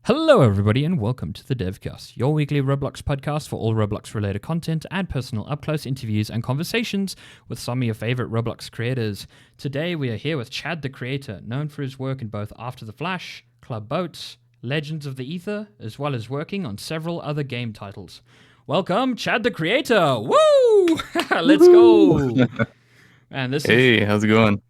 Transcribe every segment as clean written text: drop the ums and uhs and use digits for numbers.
Hello, everybody, and welcome to the DevCast, your weekly Roblox podcast for all Roblox-related content and personal up-close interviews and conversations with some of your favorite Roblox creators. Today, we are here with ChadTheCreator, known for his work in both After the Flash, Club Boats, Legends of the Ether, as well as working on several other game titles. Welcome, ChadTheCreator! Woo! Let's go! Man, Hey, how's it going?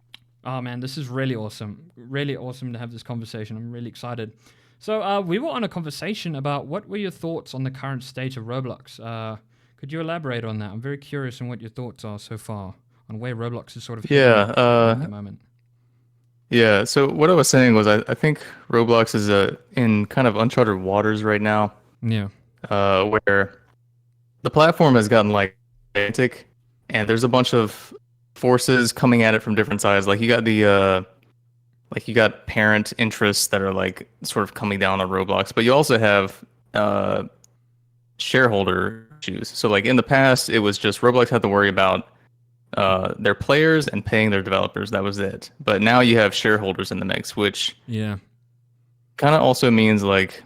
Oh man, this is really awesome. Really awesome to have this conversation. I'm really excited. So we were on a conversation about what were your thoughts on the current state of Roblox. Could you elaborate on that? I'm very curious on what your thoughts are so far on where Roblox is sort of Yeah, heading at the moment. yeah. So what I was saying was I think Roblox is in kind of uncharted waters right now, Yeah. where the platform has gotten like gigantic, and there's a bunch of forces coming at it from different sides. Like you got parent interests that are like sort of coming down on Roblox, but you also have shareholder issues. So like in the past, it was just Roblox had to worry about their players and paying their developers. That was it. But now you have shareholders in the mix, which Yeah. kind of also means like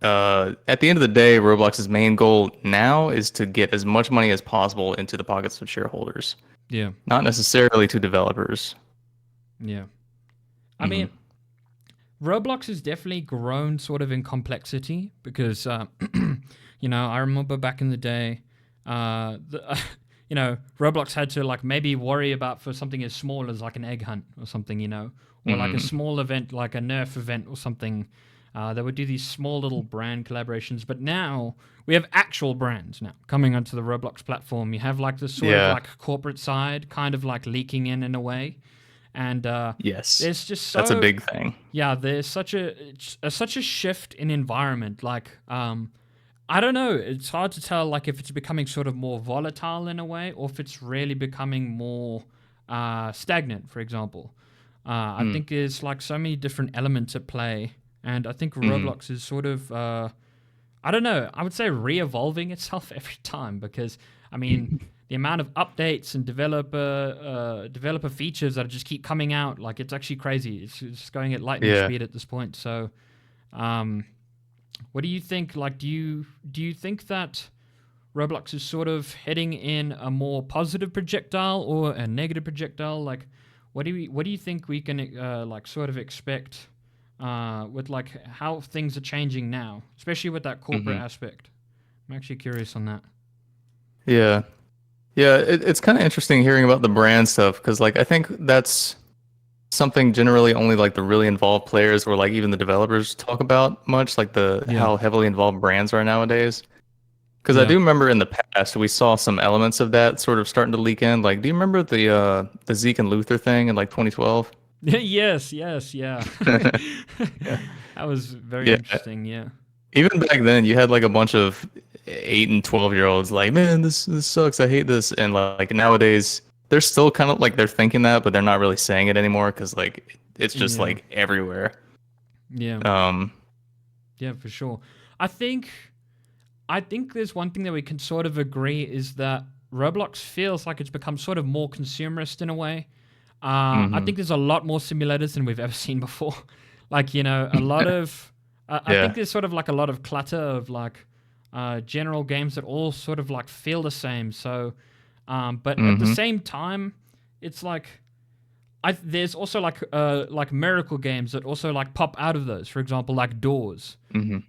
at the end of the day, Roblox's main goal now is to get as much money as possible into the pockets of shareholders, Yeah. not necessarily to developers. Yeah. I mean, Roblox has definitely grown sort of in complexity because, I remember back in the day, Roblox had to like maybe worry about for something as small as like an egg hunt or something, or like a small event, like a Nerf event or something. They would do these small little brand collaborations, but now we have actual brands now coming onto the Roblox platform. You have like this sort of like corporate side kind of like leaking in a way. And Yes, there's just that's a big thing. Yeah, there's such a shift in environment. Like, I don't know. It's hard to tell, like, if it's becoming sort of more volatile in a way, or if it's really becoming more stagnant. For example, I think there's like so many different elements at play, and I think Roblox is sort of, I don't know. I would say re-evolving itself every time because, I mean. The amount of updates and developer features that just keep coming out, like it's actually crazy. It's just going at lightning speed at this point. So, what do you think? Like, do you think that Roblox is sort of heading in a more positive projectile or a negative projectile? Like, what do you think we can like sort of expect with like how things are changing now, especially with that corporate aspect? I'm actually curious on that. Yeah. Yeah, it's kind of interesting hearing about the brand stuff because, like, I think that's something generally only like the really involved players or like even the developers talk about much, like the Yeah. how heavily involved brands are nowadays. Because I Yeah. do remember in the past we saw some elements of that sort of starting to leak in. Like, do you remember the Zeke and Luther thing in like 2012? Yes, yeah. Yeah, That was very yeah. interesting, yeah. Even back then, you had like a bunch of 8 and 12-year-olds like, man, this sucks. I hate this. And like nowadays, they're still kind of like they're thinking that, but they're not really saying it anymore because like it's just Yeah. like everywhere. Yeah. Um, Yeah, for sure. I think there's one thing that we can sort of agree is that Roblox feels like it's become sort of more consumerist in a way. I think there's a lot more simulators than we've ever seen before. Like, a lot of I think yeah. there's sort of like a lot of clutter of like general games that all sort of like feel the same. So, but at the same time, it's like there's also like miracle games that also like pop out of those. For example, like Doors.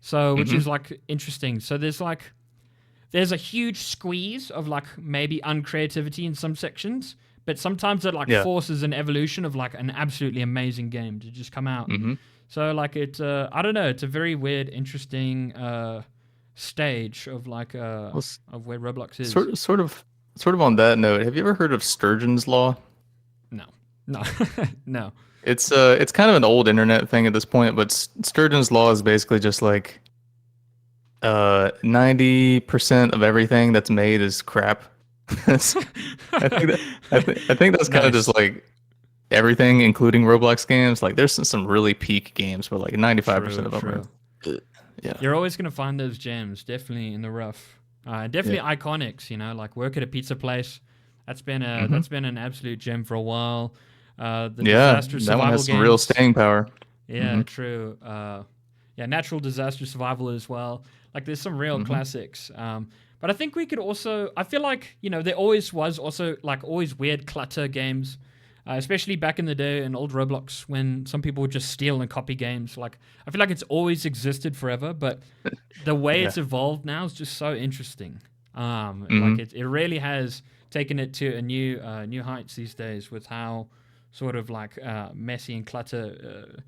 So, which is like interesting. So there's a huge squeeze of like maybe uncreativity in some sections, but sometimes it like Yeah. forces an evolution of like an absolutely amazing game to just come out. So like I don't know, it's a very weird, interesting stage of like Well, of where Roblox is. sort of on that note, have you ever heard of Sturgeon's law? No, no, no. It's kind of an old internet thing at this point, but Sturgeon's law is basically just like 90% of everything that's made is crap. I think that's kind of Nice. just like everything, including Roblox games. Like there's some really peak games, but like 95% True, of them are. true. Yeah. You're always gonna find those gems, definitely in the rough. Definitely Yeah. iconics, like work at a pizza place. That's been an absolute gem for a while. The Yeah, disaster that one survival has some real games. staying power. Yeah, true. yeah, natural disaster survival as well. Like there's some real Hmm. classics. But I think we could also. I feel like there always was also like always weird clutter games, especially back in the day in old Roblox when some people would just steal and copy games. Like I feel like it's always existed forever, but the way Yeah. it's evolved now is just so interesting. Like Hmm. it really has taken it to a new heights these days with how sort of like messy and clutter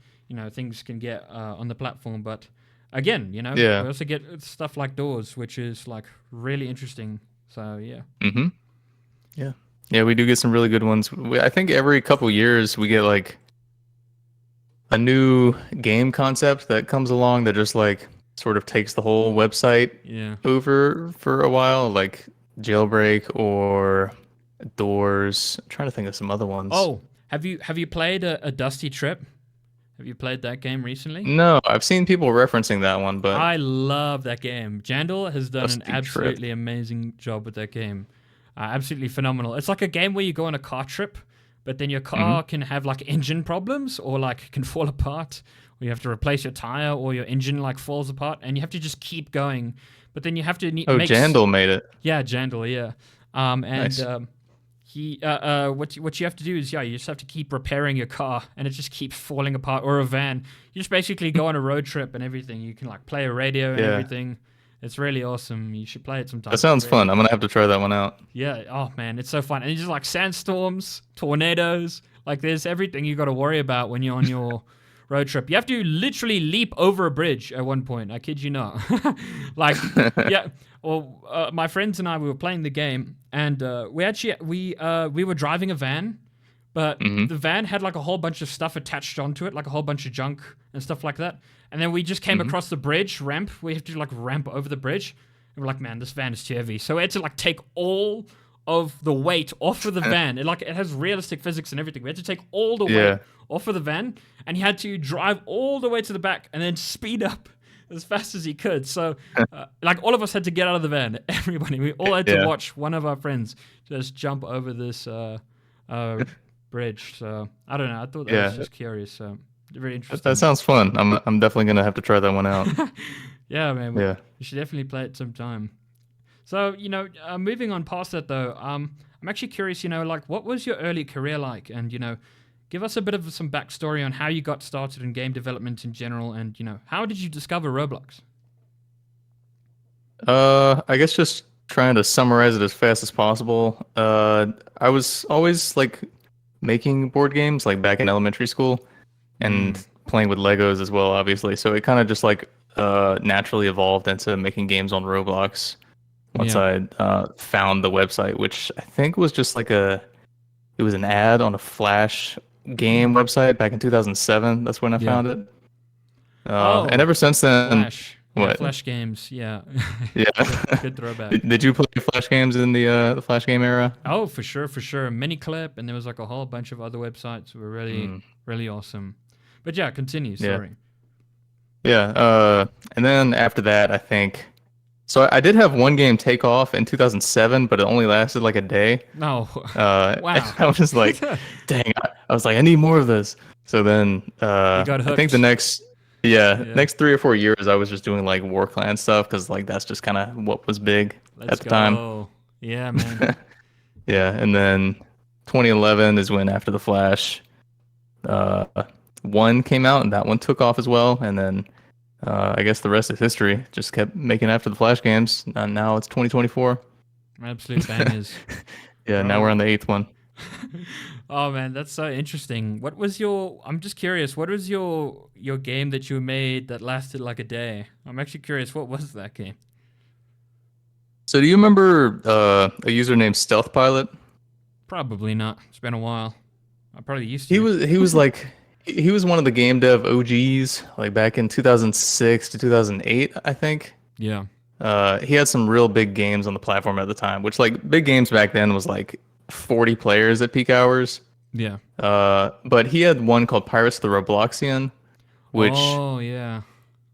things can get on the platform. But again, we Yeah. also get stuff like doors, which is like really interesting. So yeah. Hmm. Yeah. Yeah, we do get some really good ones. I think every couple years we get like a new game concept that comes along that just like sort of takes the whole website Yeah. over for a while, like Jailbreak or Doors. I'm trying to think of some other ones. Oh, have you played a Dusty Trip? Have you played that game recently? No, I've seen people referencing that one, but I love that game. Jandal has done an Dusty Trip. absolutely amazing job with that game. Absolutely phenomenal. It's like a game where you go on a car trip, but then your Hmm. car can have like engine problems or like can fall apart, or you have to replace your tire or your engine like falls apart, and you have to just keep going. But then you have to Oh, Jandal made it. yeah, Jandal, yeah. And Nice. what you have to do is you just have to keep repairing your car, and it just keeps falling apart, or a van. You just basically go on a road trip and everything. You can like play a radio and Yeah. everything. It's really awesome. You should play it That sometime. It's sounds really fun. I'm gonna have to try that one out. yeah. Oh man, it's so fun. And it's just like sandstorms, tornadoes. Like there's everything you got to worry about when you're on your road trip. You have to literally leap over a bridge at one point. I kid you not. Like yeah. Well, my friends and I we were playing the game, and we were driving a van, but Hmm. the van had like a whole bunch of stuff attached onto it, like a whole bunch of junk and stuff like that. And then we just came Hmm. across the bridge ramp. We have to like ramp over the bridge. And we're like, man, this van is too heavy. So we had to like take all of the weight off of the van. It has realistic physics and everything. We had to take all the weight Yeah. off of the van, and he had to drive all the way to the back and then speed up as fast as he could. So, like, all of us had to get out of the van. Everybody, we all had to Yeah. watch one of our friends just jump over this bridge. So, I don't know. I thought that was Yeah. just curious. So, very That interesting. sounds fun. I'm definitely gonna have to try that one out. Yeah, man. Yeah. We should definitely play it sometime. So, moving on past that though, I'm actually curious, like what was your early career like? And, give us a bit of some backstory on how you got started in game development in general and, how did you discover Roblox? I guess just trying to summarize it as fast as possible. I was always like making board games like back in elementary school Mm, and playing with Legos as well, obviously. So it kind of just like naturally evolved into making games on Roblox once yeah. I found the website, which I think was just like it was an ad on a Flash game website back in 2007. That's when I Yeah. found it. And Oh, ever since then, Flash. Yeah, what? Flash games. Yeah. Yeah. Good throwback. Did you play Flash games in the Flash game era? Oh, for sure, for sure. Miniclip, and there was like a whole bunch of other websites that were really, Mm, really awesome. But yeah, continue. yeah. Sorry. Yeah. And then after that, I think so. I did have one game take off in 2007, but it only lasted like a day. No. And Wow. I was like, dang, I was like, I need more of this. So then, You got I think the hooked. Yeah. next 3 or 4 years, I was just doing like War Clan stuff because like that's just kind of what was big at Let's the time. go. Yeah, man. Yeah, and then 2011 is when after the Flash, uh, one came out, and that one took off as well. And then I guess the rest is history. Just kept making after the Flash games, and now it's 2024. Absolute bangers. Yeah, now we're Bro. on the eighth one. Oh man, that's so interesting. What was your I'm just curious, what was your game that you made that lasted like a day? I'm actually curious, what was that game? So do you remember a user named Stealth Pilot? Probably not. It's been a while. I probably used He to. was he was like he was one of the game dev OGs like back in 2006 to 2008, I think. Yeah. He had some real big games on the platform at the time, which like big games back then was like 40 players at peak hours. Yeah. But he had one called Pirates of the Robloxian, which Oh yeah.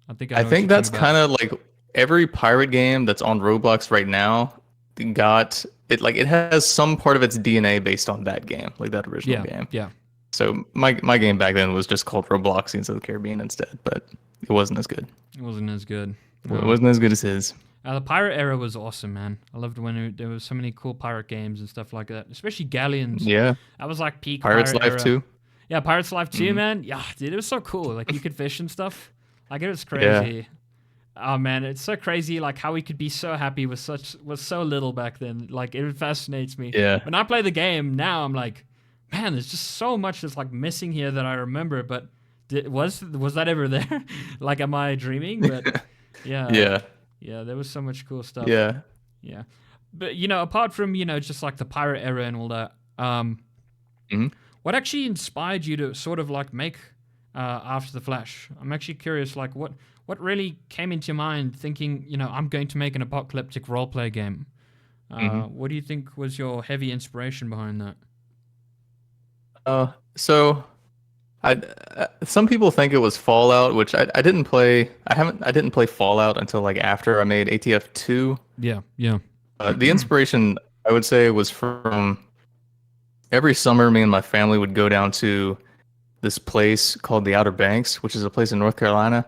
I think I I know what think you're talking that's about. kind of like every pirate game that's on Roblox right now got it like it has some part of its DNA based on that game, like that original Yeah. game. Yeah. So my game back then was just called Roblox of the Caribbean instead, but it wasn't as good. It wasn't as good. It No. wasn't as good as his. The pirate era was awesome, man. I loved when there was so many cool pirate games and stuff like that, especially Galleons. Yeah. That was like peak Pirate's pirate Life era. too. Yeah, Pirates Life 2, Mhm. man. Yeah, dude, it was so cool. Like you could fish and stuff. Like it was Yeah. crazy. Oh man, it's so crazy. Like how we could be so happy with so little back then. Like it fascinates me. Yeah. When I play the game now, I'm like, man, there's just so much that's like missing here that I remember. But was that ever there? Like, am I dreaming? But yeah, Yeah. there was so much cool stuff. Yeah. Yeah. But apart from just like the pirate era and all that, Mhm. what actually inspired you to sort of like make After the Flash? I'm actually curious, like what really came into your mind thinking, I'm going to make an apocalyptic roleplay game? What do you think was your heavy inspiration behind that? So I some people think it was Fallout, which I didn't play. I didn't play Fallout until like after I made ATF 2. Yeah, yeah. The inspiration I would say was from every summer me and my family would go down to this place called the Outer Banks, which is a place in North Carolina.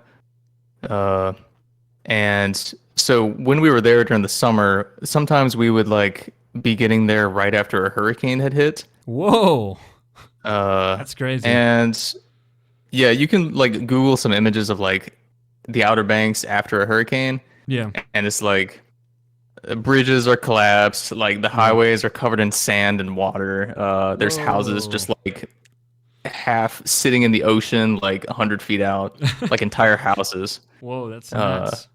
And so when we were there during the summer, sometimes we would like be getting there right after a hurricane had hit. Whoa, Uh, that's crazy. and yeah, you can like Google some images of like the Outer Banks after a hurricane, Yeah, and it's like bridges are collapsed, like the highways are covered in sand and water. There's houses just Whoa. like half sitting in the ocean, like 100 feet out, like entire houses. Whoa, that's Uh, nuts.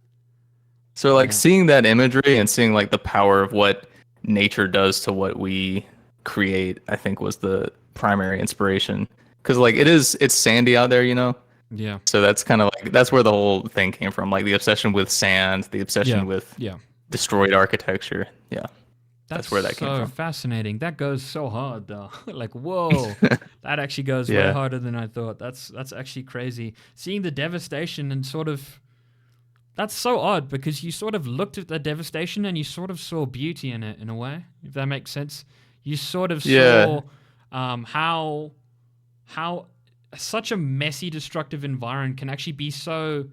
so like Yeah. seeing that imagery and seeing like the power of what nature does to what we create, I think was the primary inspiration. Because like it's sandy out there, Yeah. So that's kind of like that's where the whole thing came from, like the obsession with sand, the obsession Yeah. with Yeah. destroyed architecture. Yeah, that's where that came so from. fascinating. That goes so hard though. Like, whoa. That actually goes way Yeah. harder than I thought. That's actually crazy. Seeing the devastation and sort of that's so odd because you sort of looked at the devastation and you sort of saw beauty in it in a way, if that makes sense. You sort of Yeah. saw how such a messy, destructive environment can actually be so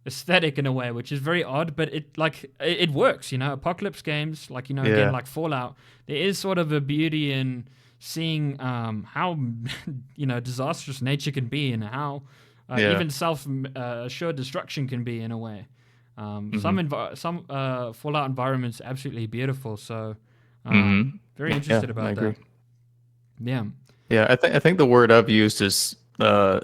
aesthetic in a way, which is very odd, but it works. Apocalypse games, like again, Yeah. like Fallout, there is sort of a beauty in seeing how disastrous nature can be and how Yeah. even self-assured destruction can be in a way. Some Fallout environments absolutely beautiful. So very interested Yeah, I about agree. that. Yeah. Yeah, I think the word I've used is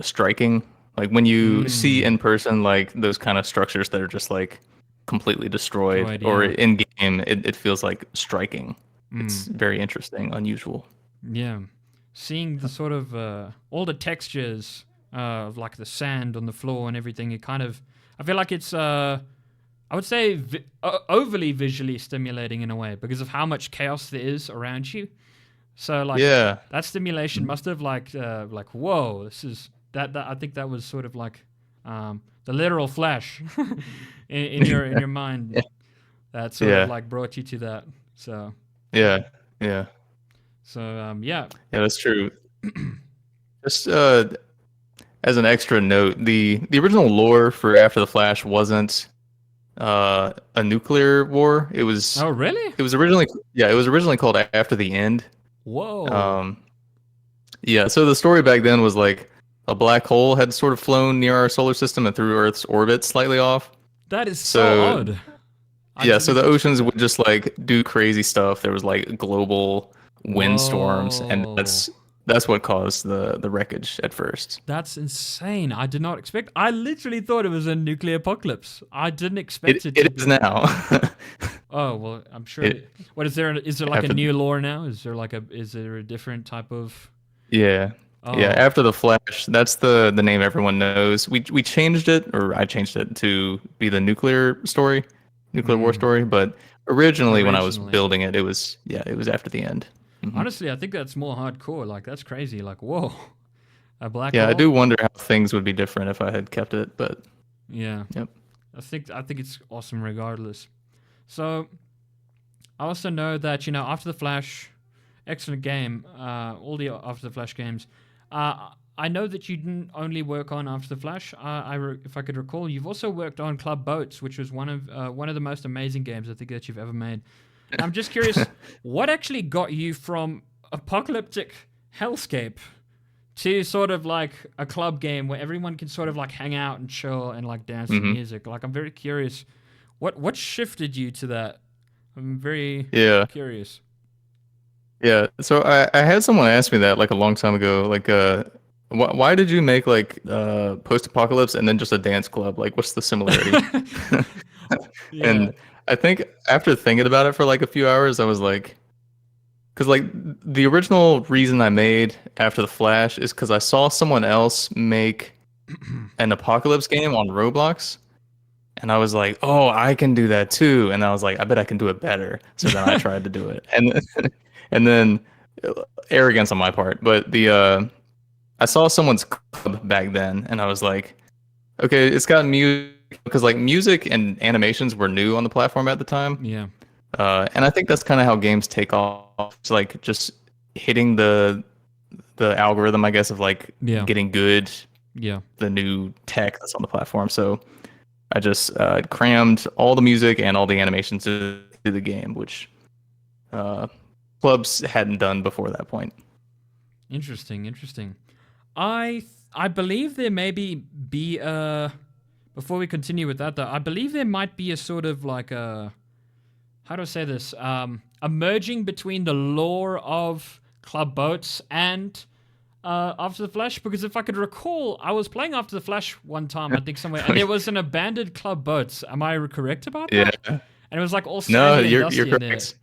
striking. Like when you see in person like those kind of structures that are just like completely destroyed, Droid, or yeah. in game, it feels like striking. It's very interesting, unusual. Yeah, seeing the sort of all the textures of like the sand on the floor and everything, I feel like it's I would say overly visually stimulating in a way because of how much chaos there is around you. So like Yeah. that stimulation must have like whoa, this is that I think that was sort of like the literal flash in your mind that sort Yeah. of like brought you to that. So Yeah. Yeah. yeah. Yeah, that's true. Just as an extra note, the original lore for After the Flash wasn't a nuclear war. Oh really? It was originally called After the End. Whoa. Um, yeah, so the story back then was like a black hole had sort of flown near our solar system and through Earth's orbit slightly off. That is so So odd. yeah, so the didn't oceans expect would just like do crazy stuff. There was like global that. windstorms, and Whoa. that's what caused the wreckage at first. That's insane. I did not expect. I literally thought it was a nuclear apocalypse. I didn't expect it to It be. is now. Oh well, I'm sure. It, What is there? Is there like a after new lore now? Is there a different type of? Yeah. Yeah, Oh. After the Flash, that's the name everyone knows. We changed it, or I changed it to be the nuclear war story, but originally when I was Originally. building it, it was After the End. Honestly, I think that's more hardcore. Like that's crazy. Like whoa, a black Yeah, I hole. do wonder how things would be different if I had kept it, but Yeah. yep. I think it's awesome regardless. So I also know that After the Flash, excellent game. All the After the Flash games. I know that you didn't only work on After the Flash. If I could recall, you've also worked on Club Boats, which was one of the most amazing games I think that you've ever made. And I'm just curious, what actually got you from apocalyptic hellscape to sort of like a club game where everyone can sort of like hang out and chill and like dance to Hmm. music? Like, I'm very curious, what shifted you to that? I'm very Yeah. curious. Yeah. So I had someone ask me that like a long time ago, like why did you make like post-apocalypse and then just a dance club? Like what's the similarity? Yeah. And I think after thinking about it for like a few hours, I was like, because like the original reason I made After the Flash is because I saw someone else make an apocalypse game on Roblox, and I was like, oh, I can do that too. And I was like, I bet I can do it better. So then I tried to do it, and and then arrogance on my part, but the I saw someone's club back then, and I was like, okay, it's got music because like music and animations were new on the platform at the time. Yeah. And I think that's kind of how games take off. It's like just hitting the algorithm, I guess, of like Yeah. getting good, Yeah. the new tech that's on the platform. So I just crammed all the music and all the animations to the game, which uh, clubs hadn't done before that point. Interesting. Interesting. I believe there maybe be a before we continue with that though, I believe there might be a sort of like a how do I say this? A merging between the lore of Club Boats and After the Flash, because if I could recall, I was playing After the Flash one time, I think somewhere, and there was an abandoned Club Boats. Am I correct about Yeah. that? And it was like all No, saggy and you're dusty in there. correct.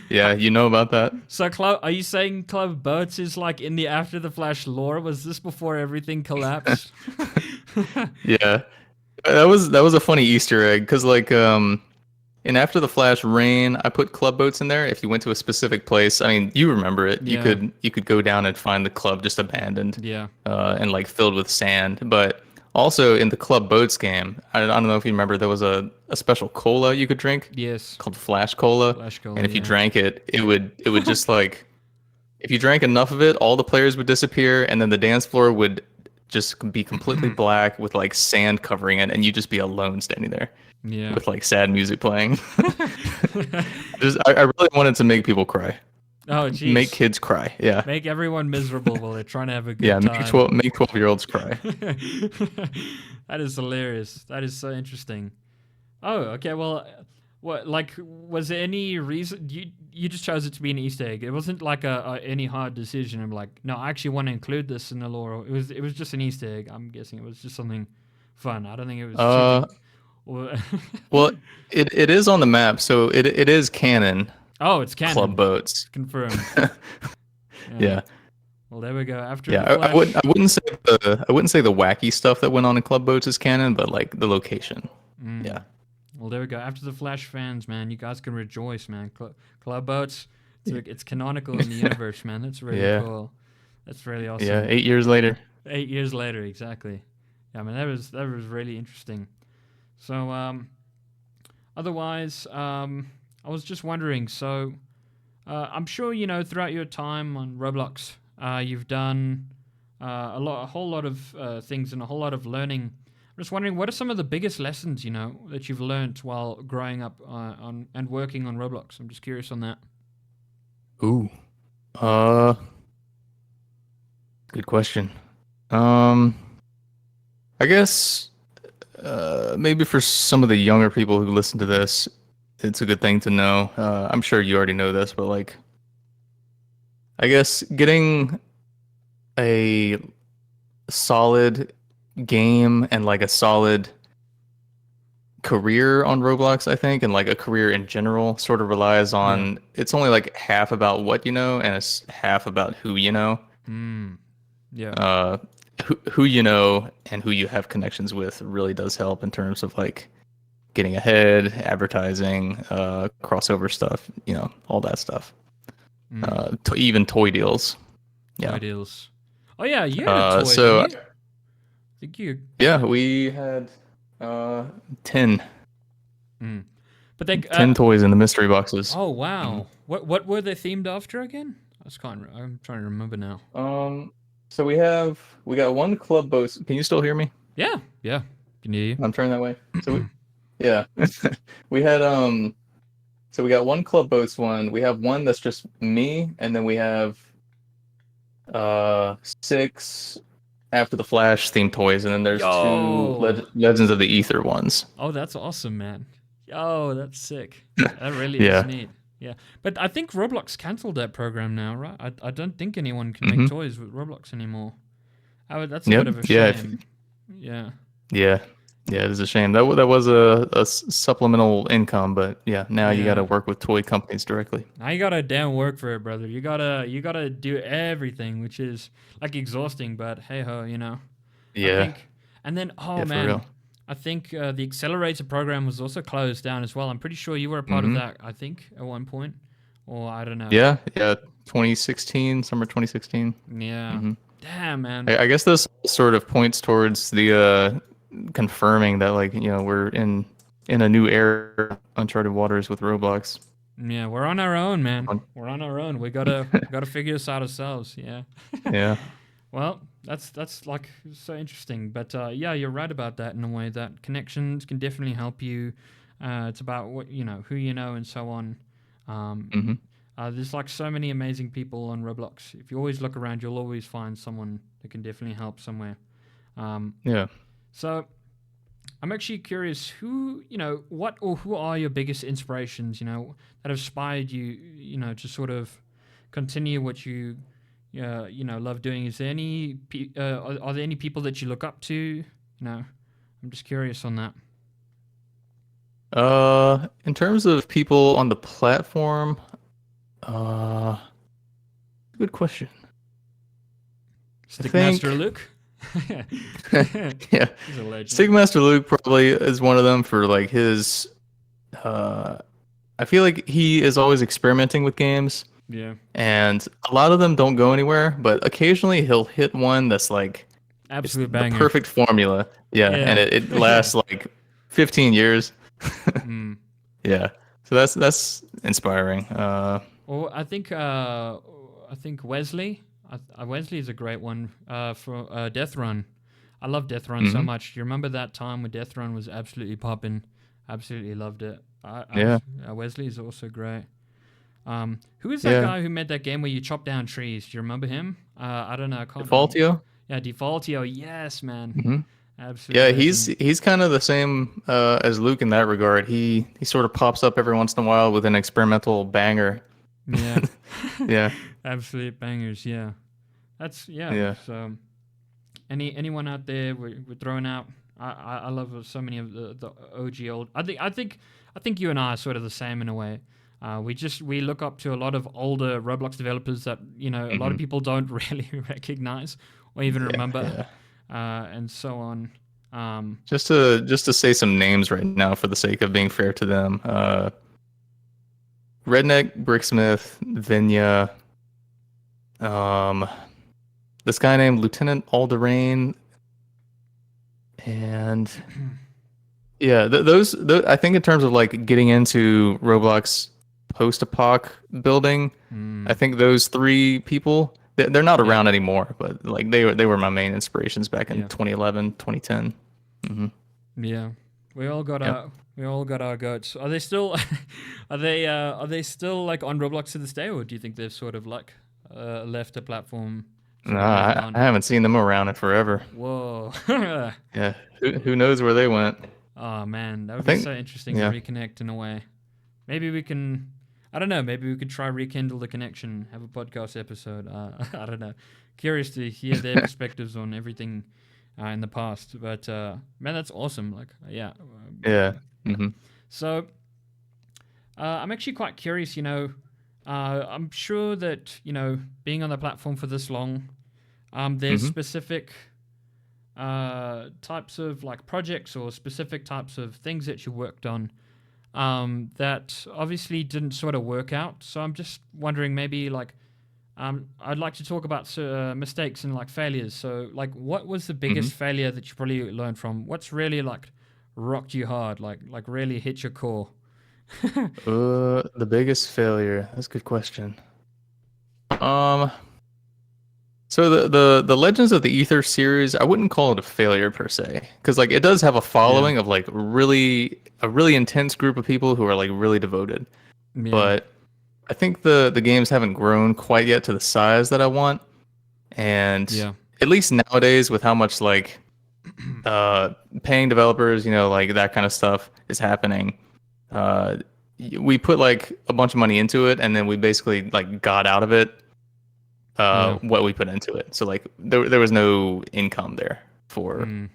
Yeah, you know about that. So, are you saying Club Boats is like in the After the Flash lore? Was this before everything collapsed? Yeah. That was a funny Easter egg because like in After the Flash Rain, I put club boats in there. If you went to a specific place, I mean, you remember it. Yeah. You could go down and find the club just abandoned, Yeah. and like filled with sand. But also in the club boats game, I don't know if you remember, there was a special cola you could drink Yes. called Flash Cola, Flash Cola, and if you yeah. drank it, it would just like if you drank enough of it, all the players would disappear, and then the dance floor would just be completely black with like sand covering it, and you'd just be alone standing there Yeah. with like sad music playing. I really wanted to make people cry, Oh, make jeez. kids cry. Yeah, Make everyone miserable while they're trying to have a yeah, good time. make 12-year-olds cry. That is hilarious. That is so interesting. Oh, okay. Well, what like was there any reason you just chose it to be an Easter egg? It wasn't like a any hard decision. I'm like, no, I actually want to include this in the lore. It was just an Easter egg. I'm guessing it was just something fun. I don't think it was Uh, something. Or well, it is on the map, so it is canon. oh, it's Club canon. boats. Confirmed. Yeah. Yeah, Well, there we go. After yeah. the Flash. I wouldn't say the wacky stuff that went on in Club Boats is canon, but like the location. Mm. Yeah. Well, there we go. After the Flash fans, man, you guys can rejoice, man. Club Boats, it's canonical in the universe, man. That's really Yeah. cool. That's really awesome. Yeah. 8 years later. 8 years later, exactly. Yeah, I mean that was really interesting. So, otherwise, I was just wondering. So, I'm sure you know throughout your time on Roblox, you've done a whole lot of things and a whole lot of learning. I'm just wondering, what are some of the biggest lessons you know that you've learned while growing up on and working on Roblox? I'm just curious on that. Ooh. Uh, Good question. Um, I guess maybe for some of the younger people who listen to this, it's a good thing to know. I'm sure you already know this, but like, I guess getting a solid game and like a solid career on Roblox, I think, and like a career in general sort of relies Yeah. on it's only like half about what you know and it's half about who you know. Mm. Yeah. Uh, who you know and who you have connections with really does help in terms of like getting ahead, advertising, crossover stuff, you know, all that stuff. Mm. Even toy deals. Toy Yeah. deals. Oh yeah, you had a toy, didn't So you? I think you. yeah, we had 10 Mm. But they. 10 toys in the mystery boxes. Oh Mhm. wow. What were they themed after again? I'm trying to remember now. So we got one club boat. Can you still hear me? Yeah, yeah. Can you hear I'm turning that way. you? Yeah. We had so we got one club boats one. We have one that's just me, and then we have six after the Flash themed toys, and then there's two Yo! Legends of the Ether ones. Oh, that's awesome, man. Yo, that's sick. That really is Yeah. neat. Yeah. But I think Roblox cancelled that program now, right? I don't think anyone can make Hmm. toys with Roblox anymore. That's a Yep. bit of a Yeah. shame. Yeah. Yeah. Yeah. It is a shame. That was a supplemental income, but yeah, now you got to Yeah. work with toy companies directly. Now you gotta damn work for it, brother. You gotta do everything, which is like exhausting, but hey ho, you know. I Yeah. think, and then oh Yeah. For real. man, I think the accelerator program was also closed down as well. I'm pretty sure you were a part of Hmm. that. I think at one point, or I don't know. Yeah. Yeah. 2016, summer 2016. Yeah, Hmm. damn man. I guess this sort of points towards the confirming that like we're in a new era, uncharted waters with Roblox. Yeah, we're on our own, man. We're on our own. We gotta figure this out ourselves. Yeah. Yeah. Well, that's like so interesting. But yeah, you're right about that in a way that connections can definitely help you. It's about what you know, who you know, and so on. Um, Hmm. there's like so many amazing people on Roblox. If you always look around, you'll always find someone that can definitely help somewhere. Um, Yeah. so I'm actually curious, what or who are your biggest inspirations? That have inspired you, to sort of continue what you love doing. Is there are there any people that you look up to? I'm just curious on that. In terms of people on the platform, uh, good question. I Stickmaster think, Luke. yeah, He's a legend. Stigmaster Luke probably is one of them for like his. Uh, I feel like he is always experimenting with games, Yeah, and a lot of them don't go anywhere. But occasionally he'll hit one that's like it's absolute the banger. perfect formula. Yeah, and Yeah. it lasts like 15 years. Mm. Yeah, so that's inspiring. Well, I think Wesley. Wesley is a great one for Death Run. I love Death Run so Hmm. much. Do you remember that time when Death Run was absolutely popping? Absolutely loved it. Yeah, Wesley is also great. Who is that yeah. guy who made that game where you chop down trees? Do you remember him? I don't know. I can't remember. Defaultio. Yeah, Defaultio. Yes, man. Hmm. Absolute Yeah, legend. he's kind of the same as Luke in that regard. He sort of pops up every once in a while with an experimental banger. Yeah. Yeah, Absolute bangers. Yeah. That's yeah. yeah, So anyone out there we're throwing out. I love so many of the OG old. I think you and I are sort of the same in a way. We look up to a lot of older Roblox developers that a lot of hmm, people don't really recognize or even yeah, remember, yeah. and so on. Um, Just to say some names right now for the sake of being fair to them. Redneck, Bricksmith, Vinya, um, this guy named Lieutenant Alderain, and yeah, I think in terms of like getting into Roblox post-apoc building, I mm, think those three people they're not yeah, around anymore, but like they were my main inspirations back in yeah, 2011, 2010. Hmm. yeah. Yep. We all got our goats. Are they still are they still like on Roblox to this day, or do you think they've sort of like left the platform, No, sort of moved I on? haven't seen them around in forever. Whoa. Yeah, who knows where they went? Oh man, that I would be think, so interesting to yeah, reconnect in a way. Maybe we can. I don't know. Maybe we could try rekindle the connection, have a podcast episode. I don't know. Curious to hear their perspectives on everything in the past. But man, that's awesome. Like, yeah. yeah, hmm, So I'm actually quite curious. I'm sure that being on the platform for this long, there's hmm, specific types of like projects or specific types of things that you worked on that obviously didn't sort of work out. So I'm just wondering, maybe like, I'd like to talk about mistakes and like failures. So like, what was the hmm. biggest failure that you probably learned from? What's really like rocked you hard, like really hit your core? The biggest failure. That's a good question. Um, So the Legends of the Ether series, I wouldn't call it a failure per se, because like it does have a Yeah. following of like really intense group of people who are like really devoted. Yeah. But I think the games haven't grown quite yet to the size that I want. And Yeah. at least nowadays, with how much like uh paying developers, like that kind of stuff is happening, uh we put like a bunch of money into it, and then we basically like got out of it Yeah. what we put into it. So like there was no income there for Mm.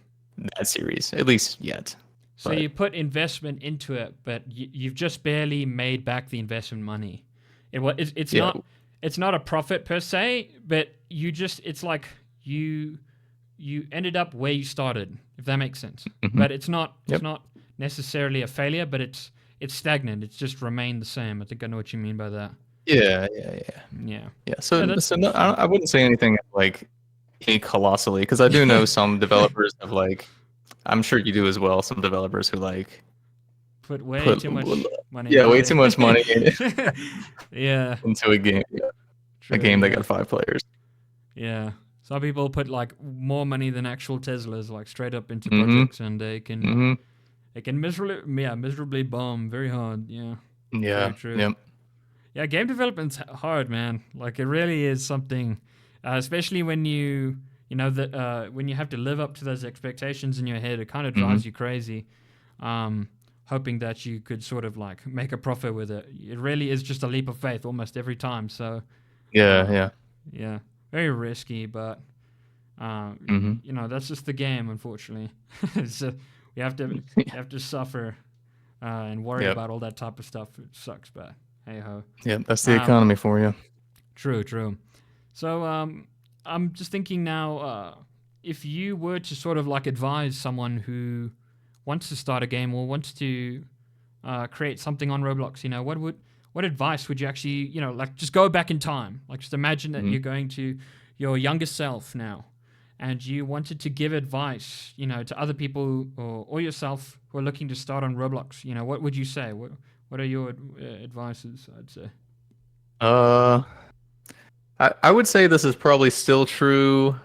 that series, at least yet. So But you put investment into it, but you've just barely made back the investment money. It's yeah. not a profit per se, but it's like you you ended up where you started, if that makes sense. Hmm. But it's Yep. not necessarily a failure, but it's stagnant. It's just remained the same. I think I know what you mean by that. Yeah. Yeah. Yeah. Yeah, So that's so no, interesting. I wouldn't say anything like colossally, because I do know some developers have like, I'm sure you do as well, some developers who like Put way put too much money yeah, into way too much money it. Yeah. into a game. Yeah. A True, game that yeah. got 5 players. Yeah. Some people put like more money than actual Teslas like straight up into Hmm. projects and Hmm. they can miserably bomb very hard. Yeah. Very Yeah. true. Yep. Yeah, game development's hard, man. Like it really is something, especially when when you have to live up to those expectations in your head. It kind of Hmm. drives you crazy. Hoping that you could sort of like make a profit with it. It really is just a leap of faith almost every time. So, Yeah. uh, Yeah. yeah, very risky, but Hmm. that's just the game, unfortunately. So we have to suffer and worry Yep. about all that type of stuff. It sucks, but hey ho. Yep. That's the Um, economy for you. True, true. So I'm just thinking now, if you were to sort of like advise someone who wants to start a game or wants to create something on Roblox, what advice would you actually, like just go back in time, like just imagine that Hmm. you're going to your younger self now, and you wanted to give advice, to other people or yourself who are looking to start on Roblox. What would you say? What are your advices? I'd say. Uh, I would say this is probably still true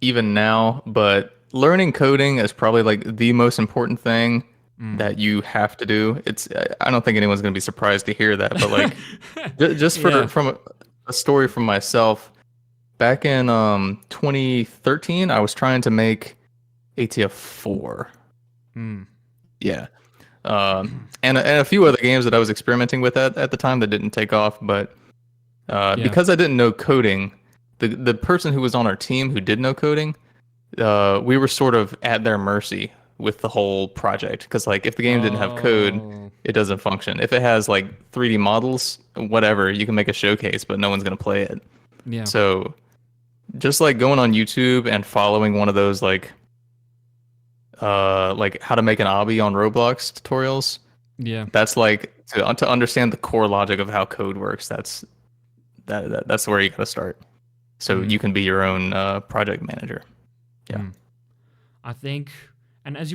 even now, but learning coding is probably like the most important thing Mm. that you have to do. I don't think anyone's going to be surprised to hear that, but like just Yeah. from a story from myself, back in 2013, I was trying to make ATF 4. Mm. Yeah. And a few other games that I was experimenting with at the time that didn't take off, but Yeah. because I didn't know coding, the person who was on our team who did know coding, we were sort of at their mercy with the whole project. Because like if the game didn't have code, Oh. it doesn't function. If it has like 3D models, whatever, you can make a showcase, but no one's gonna play it. Yeah. So just like going on YouTube and following one of those like how to make an obby on Roblox tutorials, Yeah. that's like to understand the core logic of how code works. That's where you gotta start. So Mm. you can be your own project manager. Yeah. Mm. I think, and as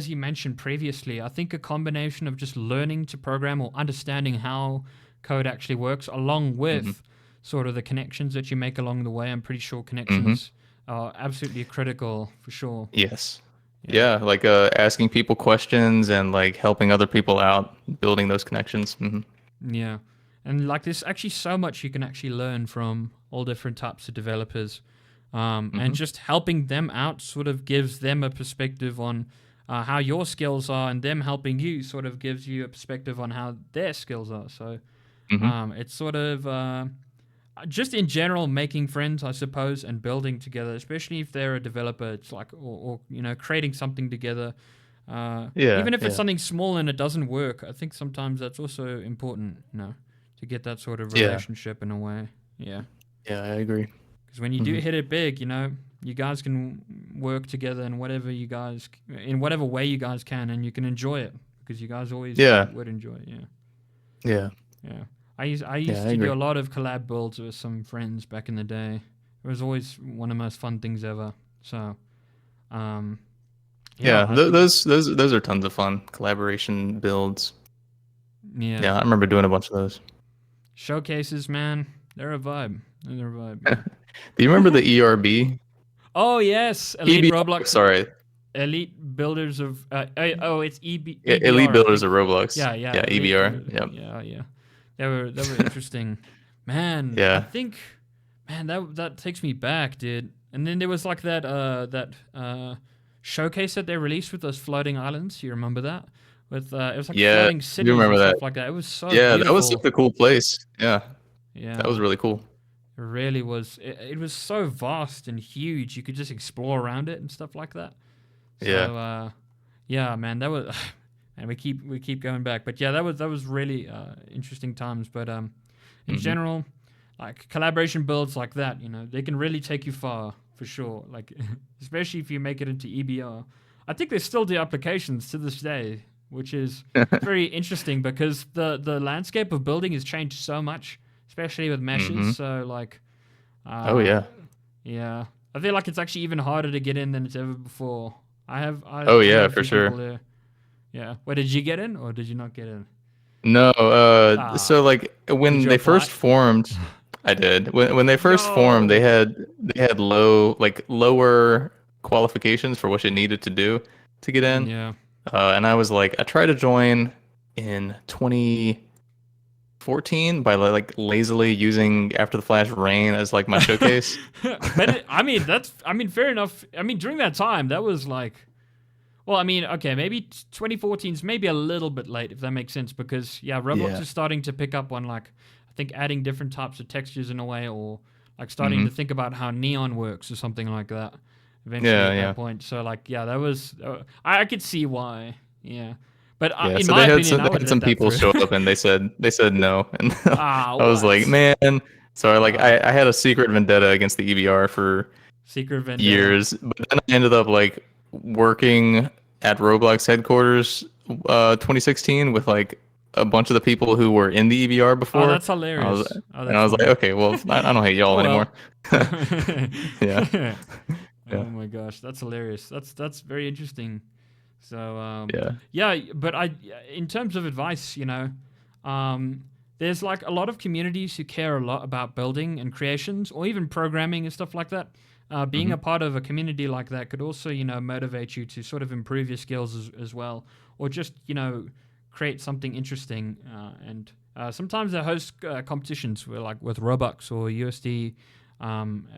you mentioned previously, I think a combination of just learning to program or understanding how code actually works, along Hmm. with sort of the connections that you make along the way. I'm pretty sure Hmm. connections are absolutely critical for sure. Yes. Yeah. Yeah, like asking people questions and like helping other people out, building those connections. Hmm. Yeah. And like there's actually so much you can actually learn from all different types of developers. And Hmm. just helping them out sort of gives them a perspective on how your skills are, and them helping you sort of gives you a perspective on how their skills are. So Hmm. it's sort of just in general making friends, I suppose, and building together, especially if they're a developer. It's like, or creating something together. Yeah, Even if it's yeah, something small and it doesn't work, I think sometimes that's also important, to get that sort of yeah, relationship in a way. Yeah. yeah. I agree. Because when you do Hmm. hit it big, you guys can work together in whatever way you guys can, and you can enjoy it because you guys always Yeah, would enjoy it. Yeah, yeah, yeah. I yeah. used I to do agree. a lot of collab builds with some friends back in the day. It was always one of the most fun things ever. So, um, yeah, Yeah, I think those are tons of fun collaboration builds. yeah, Yeah, I remember doing a bunch of those. showcases, man, they're a vibe. in the revive. Yeah. Do you remember the ERB? Oh yes, Elite EBR, Roblox, sorry. Elite Builders of. It's Elite EBR, I Builders think. of Roblox. Yeah, yeah, Yeah, Elite. EBR. Yep. Yeah. They were interesting, man. I Yeah. think, man, that takes me back, dude. And then there was like that showcase that they released with those floating islands. You remember that? With it was like Yeah, floating I do cities and remember that. stuff like that. It was so Yeah, that was such beautiful. a cool place. Yeah, that Yeah. was really cool. It really was. It was so vast and huge. You could just explore around it and stuff like that. So Yeah. yeah, man, that was. And we keep going back, but yeah, that was really interesting times. But in Hmm. general, like collaboration builds like that, they can really take you far for sure. Like especially if you make it into EBR. I think they still do applications to this day, which is very interesting because the landscape of building has changed so much, especially with Hmm. meshes. So like, Oh uh, yeah. yeah, I feel like it's actually even harder to get in than it's ever before. Oh I know yeah, a for few people sure. there. Yeah. Wait, did you get in or did you not get in? No, Ah, so like did when you they first apply? formed, I did. When they first formed, Yo. they had lower qualifications for what you needed to do to get in. Yeah. And I was like, I tried to join in 2014 by like lazily using After the Flash Rain as like my showcase. But I mean fair enough. I mean during that time that was like, well, I mean, okay, maybe 2014 is maybe a little bit late if that makes sense because yeah, Roblox Yeah. is starting to pick up on like I think adding different types of textures in a way or like starting Hmm. to think about how neon works or something like that eventually Yeah, at that yeah. point. So like yeah, that was I could see why. Yeah. But Yeah, in so my opinion, they I would had let some that people through. show up and they said no, and Ah, I was like, what? man. So Ah, I had a secret vendetta against the EBR for secret vendetta. years, but then I ended up like working at Roblox headquarters 2016 with like a bunch of the people who were in the EBR Oh, before. that's I was hilarious. Oh, and that's I was like, funny. okay, well, I don't hate Oh y'all anymore. well. Yeah, Oh yeah, my gosh, that's hilarious. That's very interesting. So yeah. yeah, but in terms of advice, there's like a lot of communities who care a lot about building and creations, or even programming and stuff like that. Being Hmm. a part of a community like that could also, motivate you to sort of improve your skills as well, or just, create something interesting. And sometimes they host competitions where, like with Robux or USD,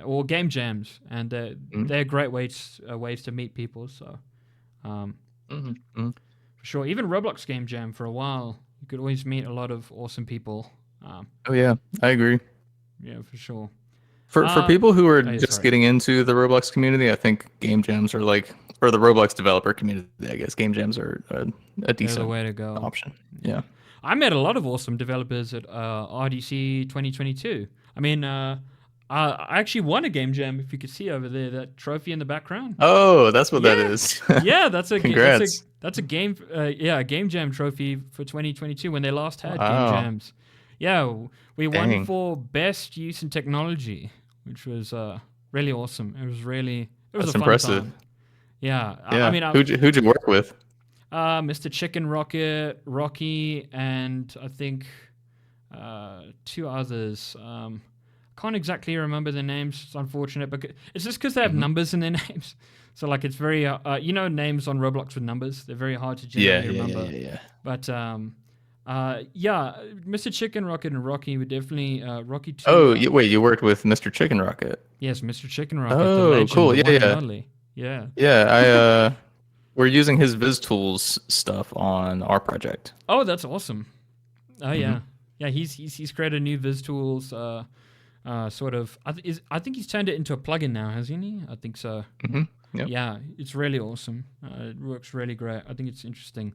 or game jams, and they're great ways to meet people. So um, Hmm. Hmm. for sure, even Roblox game jam for a while, you could always meet a lot of awesome people. Um, Oh yeah, I agree. yeah, for sure. For Uh, people who are oh yeah, just sorry. getting into the Roblox community, I think game jams are like, or the Roblox developer community, I guess game jams are a They're the decent way to go. option. Yeah. Yeah. I met a lot of awesome developers at RDC 2022. I mean, I actually won a game jam. If you could see over there, that trophy in the background. Oh, that's what that Yeah, is. yeah, Congrats. that's a game. Yeah, a game jam trophy for 2022 when they last had game Wow. jams. Yeah, we won Dang. for best use in technology, which was really awesome. It was a That's fun impressive. time. Yeah, I Yeah. mean, Who'd you work with? Mr. Chicken Rocket, Rocky, and I think two others. Can't exactly remember their names. It's unfortunate, but it's just because they have Hmm. numbers in their names. So like it's very names on Roblox with numbers. They're very hard to Yeah, generally yeah, yeah, remember. yeah, yeah. But yeah, Mr. Chicken Rocket and Rocky were definitely Rocky two. Oh, wait, you worked with Mr. Chicken Rocket. Yes, Mr. Chicken Rocket, the Oh, legend, cool. the Yeah, one and yeah. only. Yeah. Yeah, we're using his Viz Tools stuff on our project. Oh, that's awesome. Oh Hmm. yeah, yeah. He's created new Viz Tools. Sort of. I think he's turned it into a plugin now, hasn't he? I think so. Hmm. Yep. Yeah, it's really awesome. It works really great. I think it's interesting.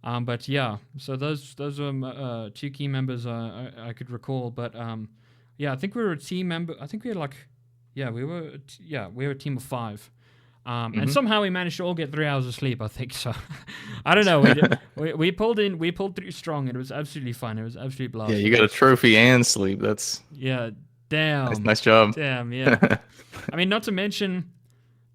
But yeah, so those are two key members I could recall. But yeah, I think we were a team member. I think we had like, yeah, we were a team of five. And Hmm. somehow we managed to all get 3 hours of sleep. I think so. I don't know. We pulled through strong. And it was absolutely fun. It was absolutely Yeah, blast. you got a trophy and sleep. That's Yeah, damn, nice job. damn, yeah. I mean, not to mention,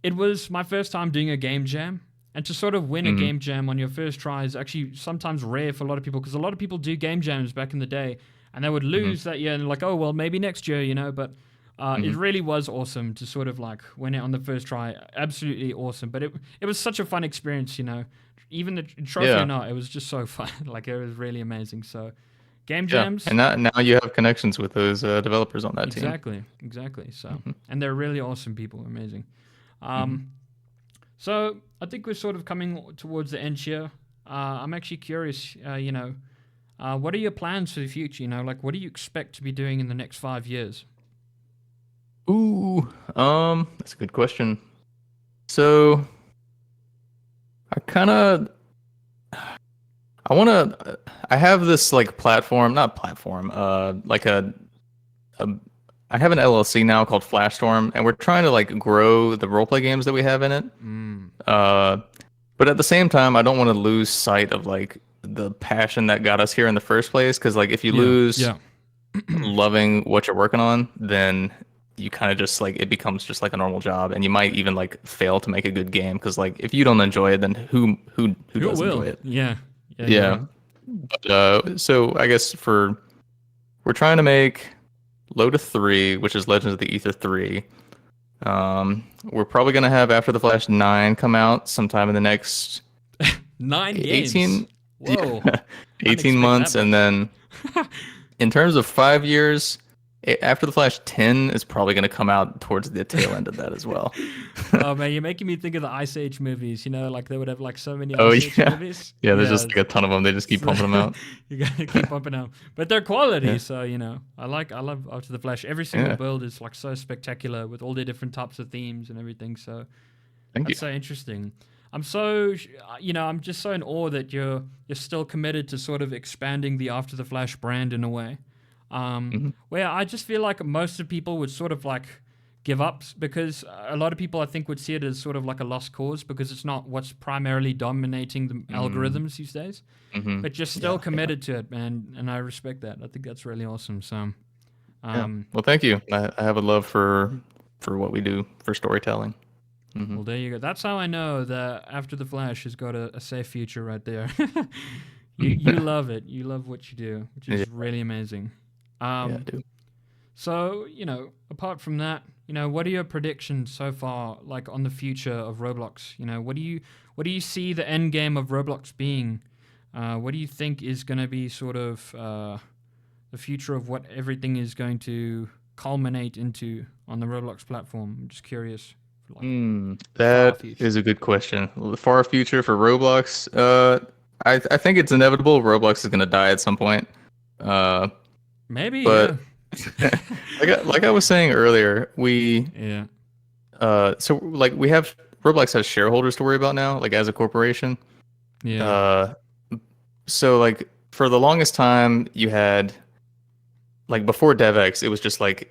it was my first time doing a game jam. And to sort of win a Hmm. game jam on your first try is actually sometimes rare for a lot of people because a lot of people do game jams back in the day and they would Hmm. lose that year and like, oh, well, maybe next year, But It really was awesome to sort of like win it on the first try. Absolutely awesome. But it was such a fun experience, you know. Even the trophy or Yeah. not, it was just so fun. Like it was really amazing. So game Yeah. jams, And now you have connections with those developers on that team. exactly. So Hmm. and they're really awesome people, amazing. Um, so I think we're sort of coming towards the end here. I'm actually curious, what are your plans for the future? You know, like what do you expect to be doing in the next 5 years? Ooh, that's a good question. So I kind of I want to I have this like platform, not platform, like a I have an LLC now called Flashstorm, and we're trying to like grow the roleplay games that we have in it. Mm. Uh, but at the same time, I don't want to lose sight of like the passion that got us here in the first place. Because like if you Yeah, lose yeah. loving what you're working on, then you kind of just like it becomes just like a normal job, and you might even like fail to make a good game. Because like if you don't enjoy it, then who Who does enjoy will? it? Yeah, yeah, you're Yeah. right. But, so I guess we're trying to make Load of 3, which is Legends of the Ether 3. We're probably gonna have After the Flash 9 come out sometime in the next 9 games. 18, Whoa, yeah, I didn't 18 expect that months, and much. then in terms of 5 years, After the Flash 10 is probably gonna come out towards the tail end of that as well. Oh man, you're making me think of the Ice Age movies. You know, like they would have like so many Oh Ice Age yeah, movies. yeah. There's just Yeah, like a ton of them. They just keep so pumping them out. you gotta keep pumping out. But they're quality, Yeah, so you know, I love After the Flash. Every single yeah. build is like so spectacular with all the different types of themes and everything. So Thank you. that's so interesting. I'm so, I'm just so in awe that you're still committed to sort of expanding the After the Flash brand in a way. Hmm. Where I just feel like most of people would sort of like give up because a lot of people I think would see it as sort of like a lost cause because it's not what's primarily dominating the Mm, algorithms these days. hmm. But you're still Yeah, yeah, committed to it, man, and I respect that. I think that's really awesome. So, yeah. um, Well, thank you. I have a love for what we do for storytelling. Hmm. well, there you go. That's how I know that After the Flash has got a safe future right there. You love it. You love what you do, which Yeah, is really amazing. yeah, I Um, do. so apart from that, what are your predictions so far, like on the future of Roblox? What do you see the end game of Roblox being? What do you think is going to be sort of the future of what everything is going to culminate into on the Roblox platform? I'm just curious, for like the far That future. is a good question. The far future for Roblox. I think it's inevitable. Roblox is gonna die at some point. Uh, Maybe, yeah. but like I was saying earlier, Yeah. so like we have Roblox has shareholders to worry about now, like as a corporation. Yeah. Uh, so like for the longest time, you had like before DevX, it was just like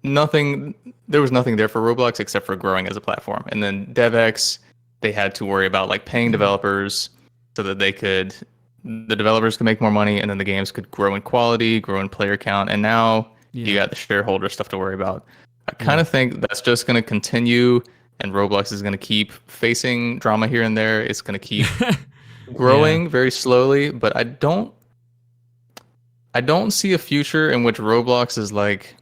nothing. There was nothing there for Roblox except for growing as a platform. And then DevX, they had to worry about like paying developers so that the developers could make more money, and then the games could grow in quality, grow in player count. And now you Yeah. got the shareholder stuff to worry about. I kind Yeah. of think that's just going to continue, and Roblox is going to keep facing drama here and there. It's going to keep Yeah. growing very slowly, but I don't see a future in which Roblox is like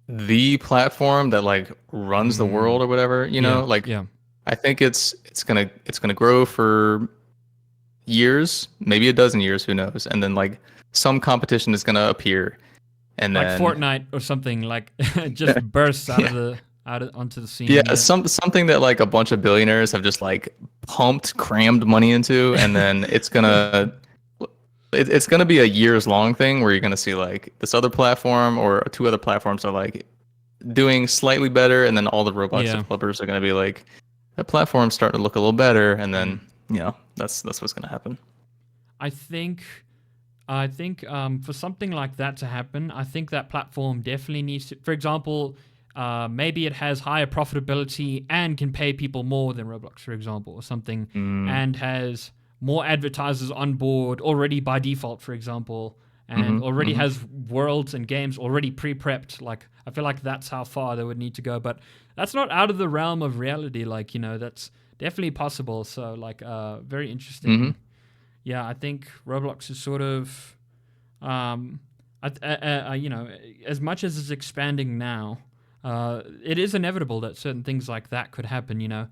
the platform that like runs the Mm. world or whatever, Yeah. like Yeah. I think it's gonna grow for years, maybe a dozen years, who knows, and then like some competition is gonna appear, and Like then Fortnite or something, like it just bursts out of yeah, the out of, onto the scene. yeah, Yeah. something that like a bunch of billionaires have just like pumped crammed money into, and then it's gonna be a years long thing where you're gonna see like this other platform or two other platforms are like doing slightly better, and then all the Roblox Yeah. developers are going to be like, that platform's starting to look a little better, and Mm. then that's what's going to happen. I think for something like that to happen, I think that platform definitely needs to. For example, maybe it has higher profitability and can pay people more than Roblox, for example, or something, Mm, and has more advertisers on board already by default, for example, and hmm. already Hmm. has worlds and games already pre-prepped. Like I feel like that's how far they would need to go, but that's not out of the realm of reality. Like that's definitely possible. So like very Hmm. interesting. Yeah, I think Roblox is sort of. Um, I You know, as much as it's expanding now, it is inevitable that certain things like that could happen. You know,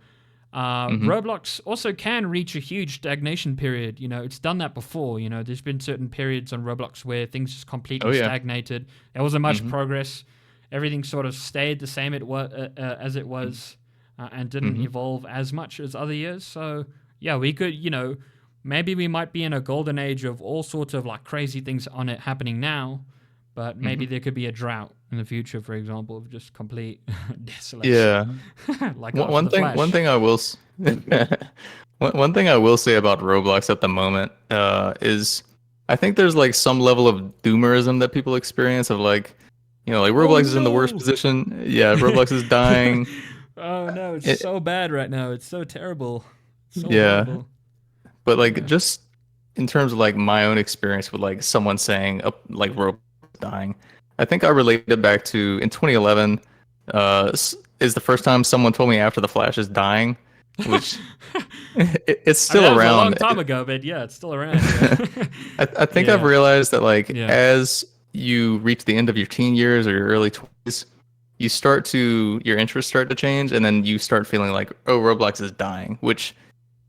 Hmm. Roblox also can reach a huge stagnation period. You know, it's done that before. You know, there's been certain periods on Roblox where things just Oh completely yeah. stagnated. There wasn't much Hmm. progress. Everything sort of stayed the same as it was, and didn't Hmm. evolve as much as other years. So yeah, we could, you know, maybe we might be in a golden age of all sorts of like crazy things on it happening now, but maybe Hmm. there could be a drought in the future, for example, of just complete desolation, Yeah. like One, after one the thing one Flash. thing I will one thing I will say about Roblox at the moment is I think there's like some level of doomerism that people experience of like, like Oh Roblox is in the worst no! position. Yeah, Roblox is dying. Oh no, it's It, so bad right now. It's so terrible. It's so yeah, horrible. but like Yeah. just in terms of like my own experience with like someone saying like Roblox is dying, I think I related back to in 2011 is the first time someone told me after the Flash is dying, which it's I mean, still that was a long around. time ago, but yeah, it's still around. Yeah. I think I've Yeah. realized that like Yeah. as you reach the end of your teen years or your early 20s, your interests start to change, and then you start feeling like, oh, Roblox is dying, which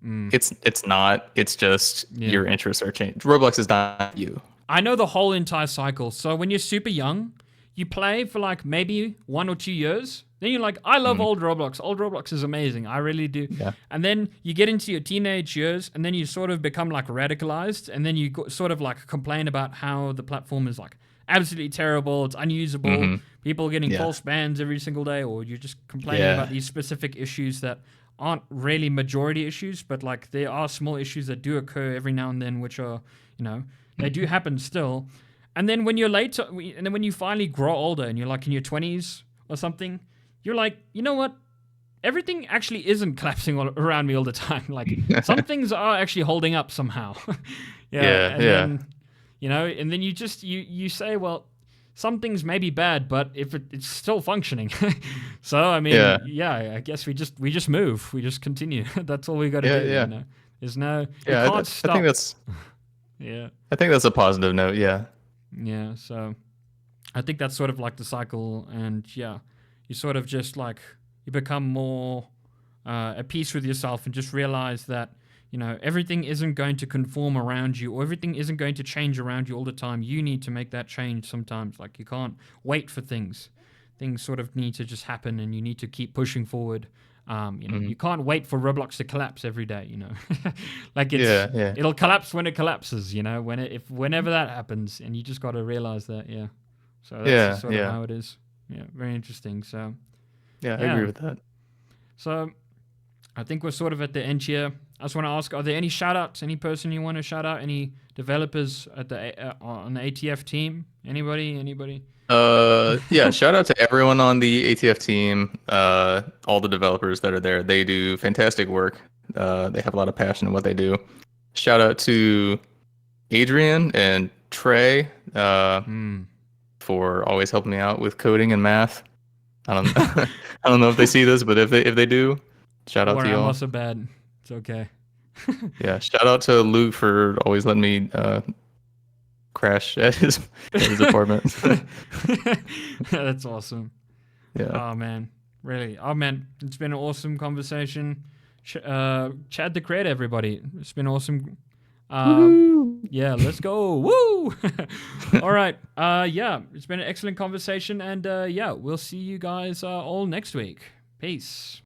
Mm, it's not. It's just yeah. your interests are changing. Roblox is dying you. I know the whole entire cycle. So when you're super young, you play for like maybe 1 or 2 years. Then you're like, I love Mm, old Roblox. Old Roblox is amazing. I really do. yeah. And then you get into your teenage years, and then you sort of become like radicalized, and then you sort of like complain about how the platform is like absolutely terrible. It's unusable. Hmm. People are getting Yeah. false bans every single day, or you're just complaining about Yeah. these specific issues that aren't really majority issues, but like there are small issues that do occur every now and then, which are, you know, they do Mhm. happen still. And then when you're later, and then when you finally grow older and you're like in your 20s or something, you're like, you know what? Everything actually isn't collapsing around me all the time. Like some things are actually holding up somehow. Yeah, Yeah. and Yeah. then and then you say, well, some things may be bad, but if it's still functioning. So I mean, Yeah. yeah, I guess we just move, we just continue. That's all we got to Yeah. do. Yeah. There's no, you Yeah. can't I think stop. that's Yeah, I think that's a positive note. Yeah. yeah. So I think that's sort of like the cycle, and yeah, you sort of just like you become more at peace with yourself and just realize that everything isn't going to conform around you, or everything isn't going to change around you all the time. You need to make that change sometimes. Like you can't wait for things. Things sort of need to just happen, and you need to keep pushing forward. Hmm. You can't wait for Roblox to collapse every day. Like Yeah. Yeah. it'll collapse when it collapses. Whenever that happens, and you just got to realize that. Yeah. So that's just Yeah. sort of Yeah. how it is. Yeah, very interesting. So Yeah. I agree yeah, with that. so I think we're sort of at the end here. I just want to ask: are there any shout outs? Any person you want to shout out? Any developers at the on the ATF team? Anybody? Anybody? Yeah, shout out to everyone on the ATF team, all the developers that are there. They do fantastic work. They have a lot of passion in what they do. Shout out to Adrian and Trey, Hmm. for always helping me out with coding and math. I don't I don't know if they see this, but if they do, shout Don't out to worry, I'm y'all. also bad. It's okay. Yeah, shout out to Luke for always letting me crash at his apartment. That's awesome. Yeah. Oh man, really. Oh man, it's been an awesome conversation. Chad the Creator, everybody. It's been awesome. Um, Woohoo! yeah, let's go. Woo! All right. Yeah, it's been an excellent conversation, and yeah, we'll see you guys all next week. Peace.